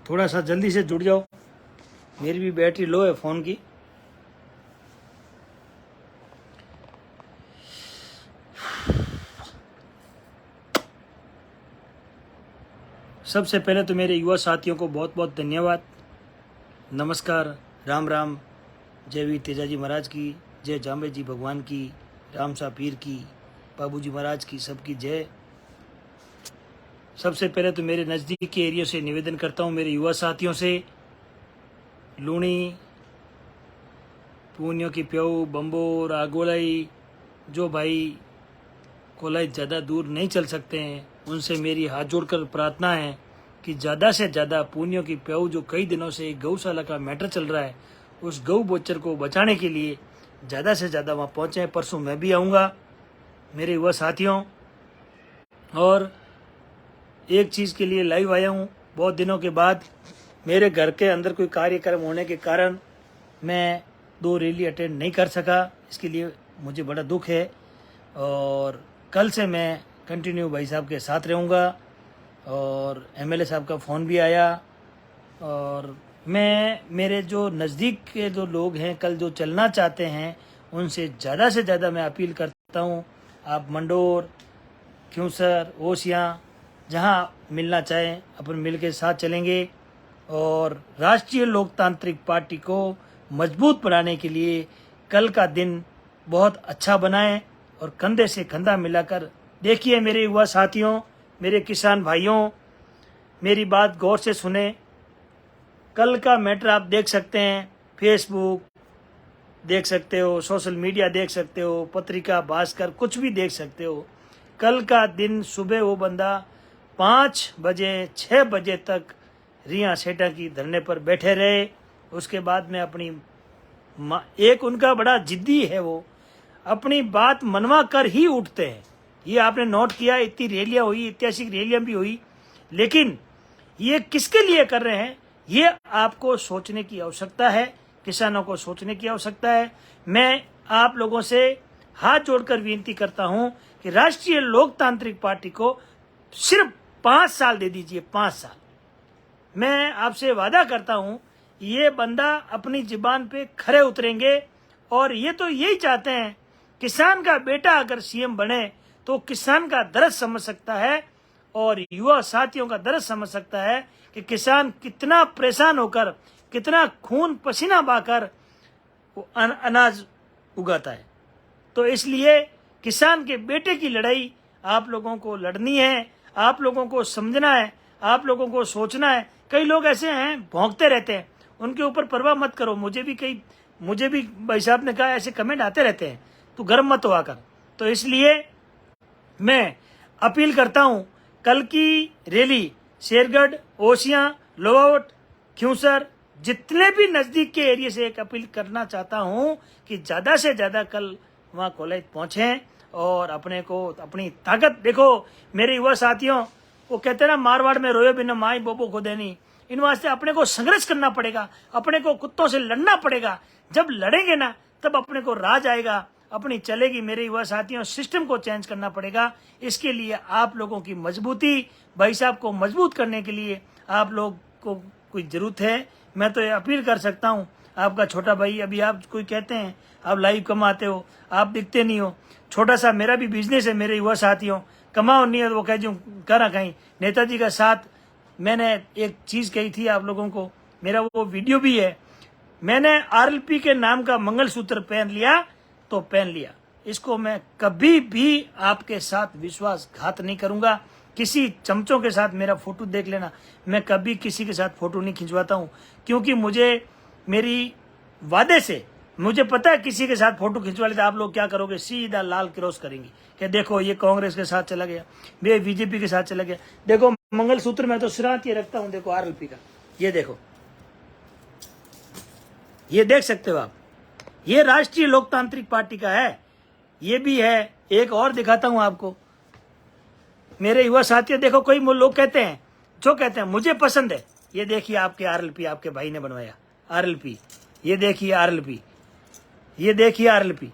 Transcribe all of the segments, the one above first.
थोड़ा सा जल्दी से जुड़ जाओ, मेरी भी बैटरी लो है फ़ोन की। सबसे पहले तो मेरे युवा साथियों को बहुत बहुत धन्यवाद, नमस्कार, राम राम, जय वीर तेजाजी महाराज की, जय जाम्बे जी भगवान की, राम सा पीर की, बाबूजी महाराज की, सबकी जय। सबसे पहले तो मेरे नज़दीक के एरिया से निवेदन करता हूँ, मेरे युवा साथियों से, लूणी, पूनियों की प्यऊ, बम्बोर, आगोलाई, जो भाई कोलाई ज़्यादा दूर नहीं चल सकते हैं, उनसे मेरी हाथ जोड़कर प्रार्थना है कि ज़्यादा से ज़्यादा पूनियों की प्यऊ, जो कई दिनों से एक गौशाला का मैटर चल रहा है, उस गौ बोचर को बचाने के लिए ज़्यादा से ज़्यादा वहाँ पहुँचें। परसों मैं भी आऊँगा मेरे युवा साथियों। और एक चीज़ के लिए लाइव आया हूँ, बहुत दिनों के बाद मेरे घर के अंदर कोई कार्यक्रम होने के कारण मैं 2 रैली अटेंड नहीं कर सका, इसके लिए मुझे बड़ा दुख है। और कल से मैं कंटिन्यू भाई साहब के साथ रहूँगा। और एमएलए साहब का फ़ोन भी आया, और मैं मेरे जो नज़दीक के जो लोग हैं, कल जो चलना चाहते हैं, उनसे से ज़्यादा मैं अपील करता हूँ, आप मंडोर, क्यूसर, ओसियाँ, जहाँ मिलना चाहें अपन मिल के साथ चलेंगे और राष्ट्रीय लोकतांत्रिक पार्टी को मजबूत बनाने के लिए कल का दिन बहुत अच्छा बनाएं और कंधे से कंधा मिलाकर। देखिए मेरे युवा साथियों, मेरे किसान भाइयों, मेरी बात गौर से सुने। कल का मैटर आप देख सकते हैं, फेसबुक देख सकते हो, सोशल मीडिया देख सकते हो, पत्रिका, भास्कर, कुछ भी देख सकते हो। कल का दिन सुबह वो बंदा 5 बजे 6 बजे तक रिया सेठा की धरने पर बैठे रहे। उसके बाद में अपनी एक उनका बड़ा जिद्दी है, वो अपनी बात मनवा कर ही उठते हैं। ये आपने नोट किया, इतनी रैलियां हुई, ऐतिहासिक रैलियां भी हुई, लेकिन ये किसके लिए कर रहे हैं, ये आपको सोचने की आवश्यकता है, किसानों को सोचने की आवश्यकता है। मैं आप लोगों से हाथ जोड़कर विनती करता हूं कि राष्ट्रीय लोकतांत्रिक पार्टी को सिर्फ 5 साल दे दीजिए, 5 साल। मैं आपसे वादा करता हूं ये बंदा अपनी जुबान पे खरे उतरेंगे। और ये तो यही चाहते हैं, किसान का बेटा अगर सीएम बने तो किसान का दर्द समझ सकता है और युवा साथियों का दर्द समझ सकता है कि किसान कितना परेशान होकर, कितना खून पसीना बहाकर अनाज उगाता है। तो इसलिए किसान के बेटे की लड़ाई आप लोगों को लड़नी है, आप लोगों को समझना है, आप लोगों को सोचना है। कई लोग ऐसे हैं भौंकते रहते हैं, उनके ऊपर परवाह मत करो। मुझे भी भाई साहब ने कहा ऐसे कमेंट आते रहते हैं, तो गर्म मत हुआ कर। तो इसलिए मैं अपील करता हूं, कल की रैली शेरगढ़, ओसियां, लोवावट, क्यूसर, जितने भी नजदीक के एरिया से एक अपील करना चाहता हूं कि ज्यादा से ज्यादा कल वहां कॉलेज पहुंचे और अपने को अपनी ताकत देखो। मेरे युवा साथियों, वो कहते हैं ना, मारवाड़ में रोयो बिना माई बोबो को देनी। इन वास्ते अपने को संघर्ष करना पड़ेगा, अपने को कुत्तों से लड़ना पड़ेगा। जब लड़ेंगे ना तब अपने को राज आएगा, अपनी चलेगी। मेरे युवा साथियों, सिस्टम को चेंज करना पड़ेगा। इसके लिए आप लोगों की मजबूती, भाई साहब को मजबूत करने के लिए आप लोग को कोई जरूरत है। मैं तो ये अपील कर सकता हूँ, आपका छोटा भाई। अभी आप कोई कहते हैं आप लाइव कमाते हो, आप दिखते नहीं हो। छोटा सा मेरा भी बिजनेस है मेरे युवा साथियों, कमाओ नहीं है वो कह दूँ करा कहीं। नेताजी का साथ मैंने एक चीज कही थी आप लोगों को, मेरा वो वीडियो भी है। मैंने आरएलपी के नाम का मंगलसूत्र पहन लिया तो पहन लिया। इसको मैं कभी भी आपके साथ विश्वासघात नहीं करूंगा। किसी चमचों के साथ मेरा फोटो देख लेना, मैं कभी किसी के साथ फोटो नहीं खिंचवाता हूं, क्योंकि मुझे मेरी वादे से मुझे पता है किसी के साथ फोटो खिंचवा लेते आप लोग क्या करोगे, सीधा लाल क्रॉस करेंगे कि देखो ये कांग्रेस के साथ चला गया, ये बीजेपी के साथ चला गया। देखो मंगलसूत्र में तो सिरात ये रखता हूं, देखो आरएलपी का, ये देखो, ये देख सकते हो आप, ये राष्ट्रीय लोकतांत्रिक पार्टी का है। ये भी है, एक और दिखाता हूं आपको मेरे युवा साथियों। देखो कोई लोग कहते हैं, जो कहते हैं मुझे पसंद है, ये देखिए आपके आरएलपी, आपके भाई ने बनवाया आरएलपी। ये देखिए आरएलपी, ये देखिए आरएलपी।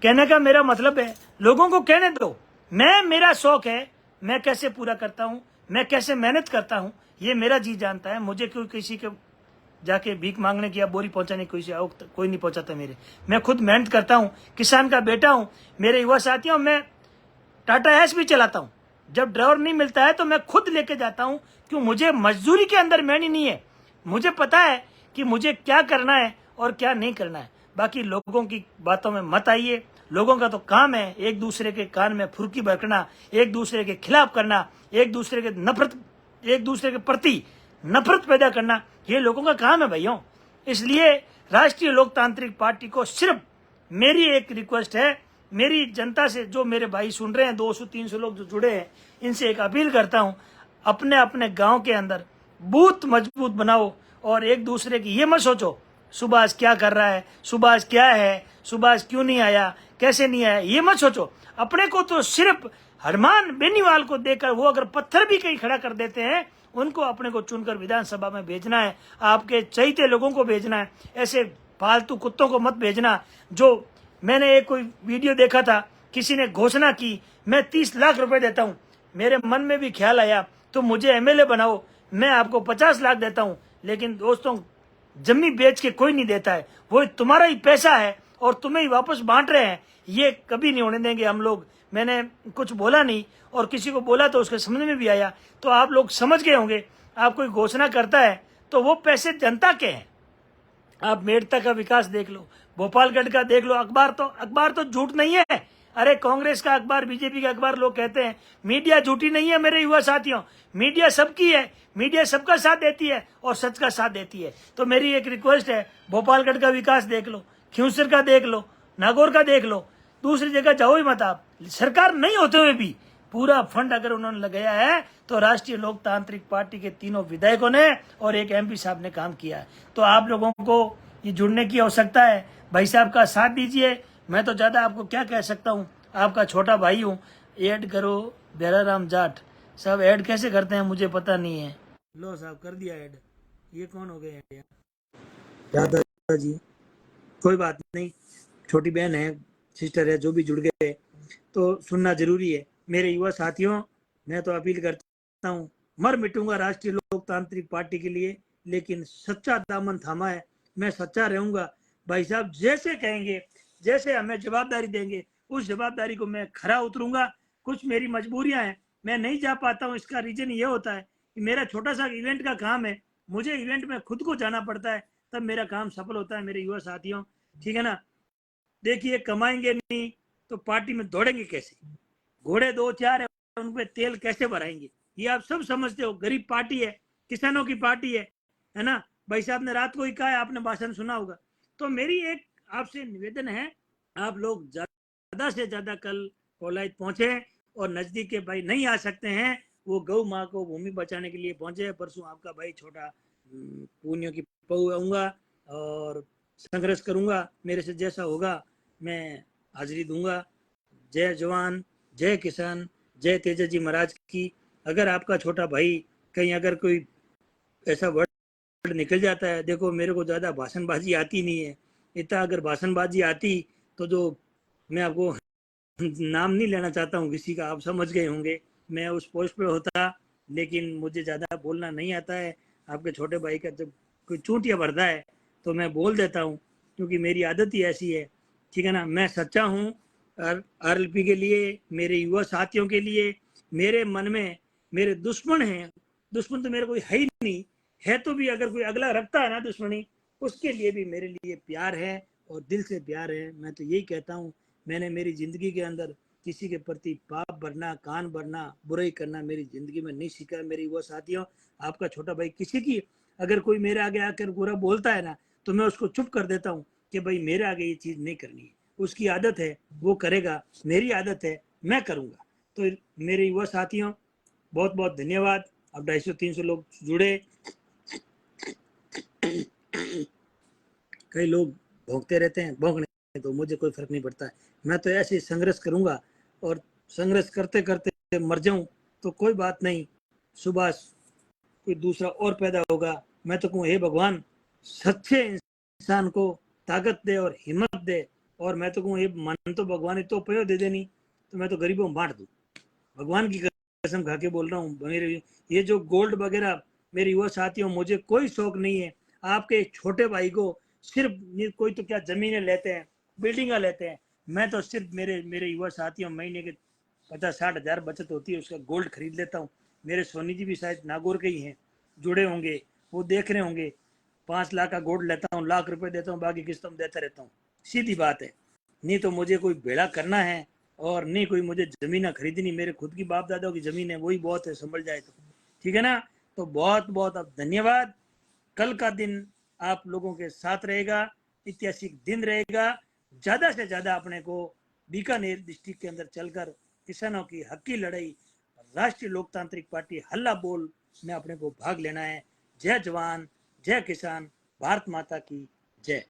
कहने का मेरा मतलब है, लोगों को कहने दो। मेरा शौक है, मैं कैसे पूरा करता हूं, मैं कैसे मेहनत करता हूं, ये मेरा जी जानता है। मुझे कोई किसी के जाके भीख मांगने की या बोरी पहुंचाने की कोई नहीं पहुंचाता मेरे। मैं खुद मेहनत करता हूँ, किसान का बेटा हूँ। मेरे युवा साथियों, मैं टाटा एस भी चलाता हूँ। जब ड्राइवर नहीं मिलता है तो मैं खुद लेके जाता हूँ, क्यों? मुझे मजदूरी के अंदर मैनी नहीं है। मुझे पता है कि मुझे क्या करना है और क्या नहीं करना है। बाकी लोगों की बातों में मत आइए। लोगों का तो काम है एक दूसरे के कान में फुर्की बरकना, एक दूसरे के खिलाफ करना, एक दूसरे के प्रति नफरत पैदा करना। ये लोगों का काम है भाइयों। इसलिए राष्ट्रीय लोकतांत्रिक पार्टी को सिर्फ मेरी एक रिक्वेस्ट है, मेरी जनता से, जो मेरे भाई सुन रहे हैं 200-300 लोग जो जुड़े हैं, इनसे एक अपील करता हूं, अपने अपने गांव के अंदर बूथ मजबूत बनाओ और एक दूसरे की ये मत सोचो सुभाष क्या कर रहा है, सुभाष क्या है, सुभाष क्यों नहीं आया, कैसे नहीं आया, ये मत सोचो। अपने को तो सिर्फ हनुमान बेनीवाल को देकर, वो अगर पत्थर भी कहीं खड़ा कर देते हैं, उनको अपने को चुनकर विधानसभा में भेजना है। आपके चहीते लोगों को भेजना है, ऐसे फालतू कुत्तों को मत भेजना। जो मैंने एक कोई वीडियो देखा था, किसी ने घोषणा की मैं 30 लाख रुपए देता हूं। मेरे मन में भी ख्याल आया तो मुझे एमएलए बनाओ, मैं आपको 50 लाख देता हूं। लेकिन दोस्तों, जमी बेच के कोई नहीं देता है, वो तुम्हारा ही पैसा है और तुम्हें ही वापस बांट रहे हैं। ये कभी नहीं होने देंगे हम लोग। मैंने कुछ बोला नहीं, और किसी को बोला तो उसके समझ में भी आया, तो आप लोग समझ गए होंगे। आप कोई घोषणा करता है तो वो पैसे जनता के हैं। आप मेड़ता का विकास देख लो, भोपालगढ़ का देख लो। अखबार तो झूठ नहीं है। अरे कांग्रेस का अखबार, बीजेपी का अखबार, लोग कहते हैं मीडिया झूठी नहीं है। मेरे युवा साथियों, मीडिया सबकी है, मीडिया सबका साथ देती है और सच का साथ देती है। तो मेरी एक रिक्वेस्ट है, भोपालगढ़ का विकास देख लो, खियूसर का देख लो, नागौर का देख लो, दूसरी जगह जाओ ही मत आप। सरकार नहीं होते हुए भी पूरा फंड अगर उन्होंने लगाया है तो राष्ट्रीय लोकतांत्रिक पार्टी के तीनों विधायकों ने और एक एमपी साहब ने काम किया है। तो आप लोगों को ये जुड़ने की आवश्यकता है। भाई साहब का साथ दीजिए। मैं तो ज्यादा आपको क्या कह सकता हूँ, आपका छोटा भाई हूँ। ऐड करो बेराराम जाट। सब ऐड कैसे करते हैं मुझे पता नहीं है। लो साहब कर दिया ऐड। ये कौन हो गए दादाजी? कोई बात नहीं, छोटी बहन है, सिस्टर है, जो भी जुड़ गए तो सुनना जरूरी है। मेरे युवा साथियों, मैं तो अपील करता हूँ, मर मिटूंगा राष्ट्रीय लोकतांत्रिक पार्टी के लिए, लेकिन सच्चा दामन थामा है। मैं सच्चा रहूंगा। भाई साहब जैसे कहेंगे, जैसे हमें जवाबदारी देंगे, उस जवाबदारी को मैं खरा उतरूंगा। कुछ मेरी मजबूरियां हैं, मैं नहीं जा पाता हूँ। इसका रीजन ये होता है कि मेरा छोटा सा इवेंट का काम है, मुझे इवेंट में खुद को जाना पड़ता है, तब मेरा काम सफल होता है। मेरे युवा साथियों, ठीक है ना? देखिए, कमाएंगे नहीं तो पार्टी में दौड़ेंगे कैसे? घोड़े 2-4 है, उन पे तेल कैसे भराएंगे? ये आप सब समझते हो। गरीब पार्टी है, किसानों की पार्टी है ना? भाई साहब ने रात को ही कहा है, आपने भाषण सुना होगा। तो मेरी एक आपसे निवेदन है, आप लोग ज्यादा से ज्यादा कल कोलायत पहुंचे, और नजदीक के भाई नहीं आ सकते हैं, वो गौ माँ को भूमि बचाने के लिए पहुंचे। परसों आपका भाई छोटा पुण्यों की पहू आऊंगा और संघर्ष करूंगा। मेरे से जैसा होगा मैं हाजिरी दूंगा। जय जवान, जय किसान, जय तेजा जी महाराज की। अगर आपका छोटा भाई कहीं अगर कोई ऐसा वर्ड निकल जाता है, देखो मेरे को ज्यादा भाषणबाजी आती नहीं है। इतना अगर भाषणबाजी आती तो जो मैं आपको नाम नहीं लेना चाहता हूँ किसी का, आप समझ गए होंगे, मैं उस पोस्ट पे होता। लेकिन मुझे ज्यादा बोलना नहीं आता है। आपके छोटे भाई का जब कोई चूंटिया भरता है तो मैं बोल देता हूँ, क्योंकि मेरी आदत ही ऐसी है, ठीक है ना? मैं सच्चा हूँ आरएलपी के लिए, मेरे युवा साथियों के लिए। मेरे मन में मेरे दुश्मन हैं, दुश्मन तो मेरे कोई है ही नहीं, है तो भी अगर कोई अगला रखता है ना दुश्मनी, उसके लिए भी मेरे लिए प्यार है और दिल से प्यार है। मैं तो यही कहता हूँ, मैंने मेरी जिंदगी के अंदर किसी के प्रति पाप भरना, कान भरना, बुराई करना मेरी जिंदगी में नहीं सीखा। मेरे युवा साथियों, आपका छोटा भाई किसी की अगर कोई मेरे आगे आकर बुरा बोलता है ना, तो मैं उसको चुप कर देता हूँ कि भाई मेरे आगे ये चीज नहीं करनी है। उसकी आदत है, वो करेगा, मेरी आदत है, मैं करूंगा। तो मेरे युवा साथियों, बहुत बहुत धन्यवाद। अब 250-300 लोग जुड़े। कई लोग भौंकते रहते हैं, भौंकने तो मुझे कोई फर्क नहीं पड़ता है। मैं तो ऐसे संघर्ष करूंगा, और संघर्ष करते करते मर जाऊं तो कोई बात नहीं, सुबह कोई दूसरा और पैदा होगा। मैं तो कहूँ, हे भगवान, सच्चे इंसान को ताकत दे और हिम्मत दे। और मैं तो कहूँ, ये मन तो भगवान तो पयो दे देनी, तो मैं तो गरीबों में बांट दूं। भगवान की कसम खा के बोल रहा हूँ। मेरे ये जो गोल्ड वगैरह मेरे युवा साथियों, मुझे कोई शौक नहीं है आपके छोटे भाई को सिर्फ कोई तो क्या जमीनें लेते हैं, बिल्डिंगा लेते हैं। मैं तो सिर्फ मेरे मेरे युवा साथियों महीने के 50-60 हजार बचत होती है, उसका गोल्ड खरीद लेता हूँ। मेरे सोनी जी भी शायद नागौर के ही हैं, जुड़े होंगे, वो देख रहे होंगे। 5 लाख का गोल्ड लेता हूँ, लाख रुपए देता हूँ, बाकी किस्तों में देता रहता हूँ। सीधी बात है। नहीं तो मुझे कोई भेड़ा करना है और नहीं कोई मुझे जमीन खरीदनी। मेरे खुद की बाप दादाओं की जमीन है, वही बहुत है, संभल जाए तो। ठीक है ना। तो बहुत बहुत अब धन्यवाद। कल का दिन आप लोगों के साथ रहेगा, ऐतिहासिक दिन रहेगा। ज्यादा से ज्यादा अपने को बीकानेर डिस्ट्रिक्ट के अंदर चलकर किसानों की हक की लड़ाई, राष्ट्रीय लोकतांत्रिक पार्टी हल्ला बोल में अपने को भाग लेना है। जय जवान, जय किसान, भारत माता की जय।